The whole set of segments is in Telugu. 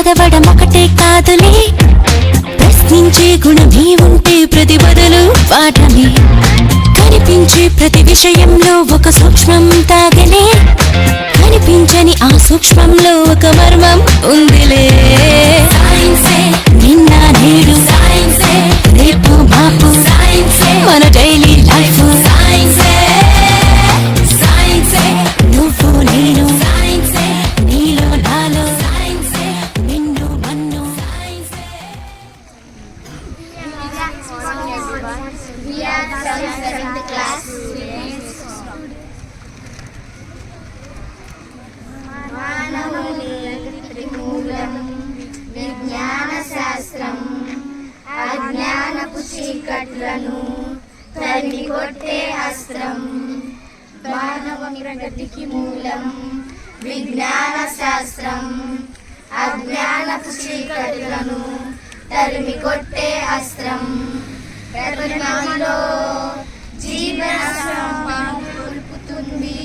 చదవడం ఒకటే కాదులే, ప్రశ్నించే గుణమే ఉంటే ప్రతి బదులు పాఠమే. కనిపించే ప్రతి విషయంలో ఒక సూక్ష్మం తాగలే, కనిపించని ఆ సూక్ష్మంలో ఒక మర్మం ఉందిలే. సైన్సే నిన్న నేడు, సైన్సే రేపు మాపు, సైన్సే మన డైలీ లైఫ్. సైన్సే సైన్సే నువ్వు నేను, సైన్సే నీలో నాలో, సైన్సే నిన్ను మన్ను. We are from 7th class. మానవుని మూలం విజ్ఞాన శాస్త్రం, అజ్ఞానపు చీకట్లను తరిమి కొట్టే అస్త్రం. మానవుని ప్రగతికి మూలం విజ్ఞాన శాస్త్రం, అజ్ఞానపు చీకట్లను తరిమి కొట్టే అస్త్రం. ప్రతిమలో జీవన కొల్పుతుంది,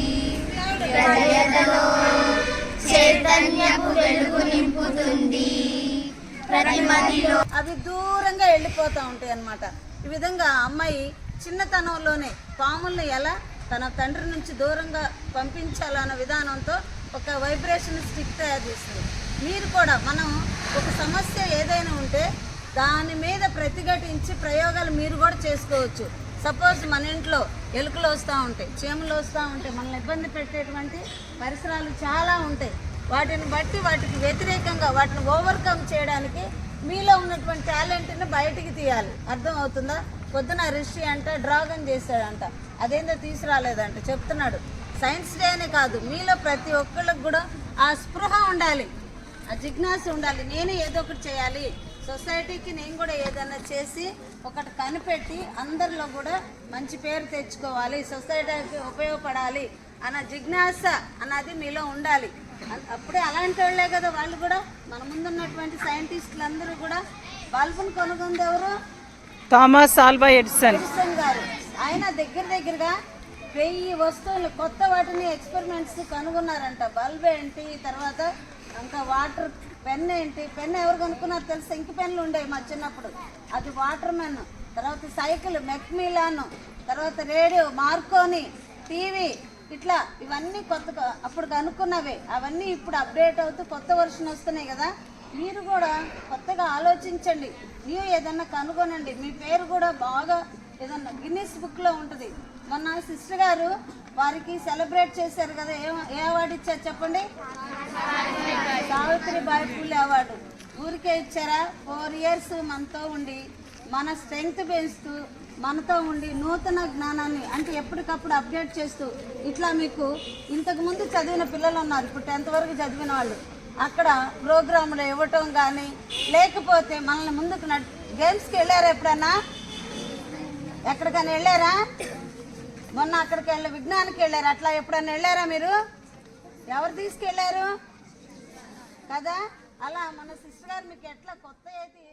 హృదయలో చైతన్యపు వెలుగు నింపుతుంది. ప్రతిమలో అవి దూరంగా వెళ్ళిపోతూ ఉంటాయి అన్నమాట. ఈ విధంగా అమ్మాయి చిన్నతనంలోనే పాముల్ని ఎలా తన తండ్రి నుంచి దూరంగా పంపించాలన్న విధానంతో ఒక వైబ్రేషన్ స్టిక్ తయారు చేస్తుంది. మీరు కూడా మనం ఒక సమస్య ఏదైనా ఉంటే దాని మీద ప్రతిఘటించి ప్రయోగాలు మీరు కూడా చేసుకోవచ్చు. సపోజ్ మన ఇంట్లో ఎలుకలు వస్తూ ఉంటాయి, చీమలు వస్తూ ఉంటాయి, మనల్ని ఇబ్బంది పెట్టేటువంటి పరిసరాలు చాలా ఉంటాయి. వాటిని బట్టి వాటికి వ్యతిరేకంగా వాటిని ఓవర్కమ్ చేయడానికి మీలో ఉన్నటువంటి టాలెంట్ని బయటికి తీయాలి. అర్థం అవుతుందా? పొద్దున రిషి అంట డ్రాగన్ చేశాడంట, అదేందో తీసుకురాలేదంట చెప్తున్నాడు. సైన్స్ డే అనే కాదు, మీలో ప్రతి ఒక్కళ్ళకి కూడా ఆ స్పృహ ఉండాలి, ఆ జిజ్ఞాస ఉండాలి. నేను ఏదో ఒకటి చేయాలి, సొసైటీకి నేను కూడా ఏదైనా చేసి ఒకటి కనిపెట్టి అందరిలో కూడా మంచి పేరు తెచ్చుకోవాలి, సొసైటీకి ఉపయోగపడాలి అన్న జిజ్ఞాస అన్నది మీలో ఉండాలి. అప్పుడే అలాంటి వాళ్ళే కదా వాళ్ళు కూడా. మన ముందున్నటువంటి సైంటిస్టులు అందరూ కూడా బల్బును కనుగొంది ఎవరు? థామస్ ఆల్వా ఎడిసన్ గారు. ఆయన దగ్గరగా 1000 వస్తువులు కొత్త వాటిని ఎక్స్పెరిమెంట్స్ కనుగొన్నారంట. బల్బ్ ఏంటి, తర్వాత ఇంకా వాటర్ పెన్ ఏంటి, పెన్ ఎవరు కనుక్కున్నారు తెలుసా? ఇంక పెన్లు ఉండేవి మా చిన్నప్పుడు, అది వాటర్ మెన్. తర్వాత సైకిల్ మెక్మిలాన్, తర్వాత రేడియో మార్కోని, టీవీ, ఇట్లా ఇవన్నీ కొత్త అప్పుడు కనుక్కున్నవే. అవన్నీ ఇప్పుడు అప్డేట్ అవుతూ కొత్త వర్షన్ వస్తున్నాయి కదా. మీరు కూడా కొత్తగా ఆలోచించండి, న్యూ ఏదన్నా కనుగొనండి. మీ పేరు కూడా బాగా ఏదన్నా గిన్నిస్ బుక్లో ఉంటుంది. మొన్న సిస్టర్ గారు వారికి సెలబ్రేట్ చేశారు కదా, ఏ అవార్డు ఇచ్చారు చెప్పండి? సావిత్రిబాయి పూలే అవార్డు. ఊరికే ఇచ్చారా? 4 years మనతో ఉండి మన స్ట్రెంగ్త్ పెంచుతూ మనతో ఉండి నూతన జ్ఞానాన్ని అంటే ఎప్పటికప్పుడు అప్డేట్ చేస్తూ ఇట్లా మీకు ఇంతకుముందు చదివిన పిల్లలు ఉన్నారు, ఇప్పుడు 10th వరకు చదివిన వాళ్ళు. అక్కడ ప్రోగ్రాంలు ఇవ్వటం కానీ లేకపోతే మనల్ని ముందుకు గేమ్స్కి వెళ్ళారా? ఎప్పుడన్నా ఎక్కడికైనా వెళ్ళారా? మొన్న అక్కడికి విజ్ఞానికి వెళ్ళారు, అట్లా ఎప్పుడన్నా వెళ్ళారా మీరు? ఎవరు తీసుకెళ్ళారు కదా? అలా మన సిస్టర్ గారు మీకు ఎట్లా కొత్త అయితే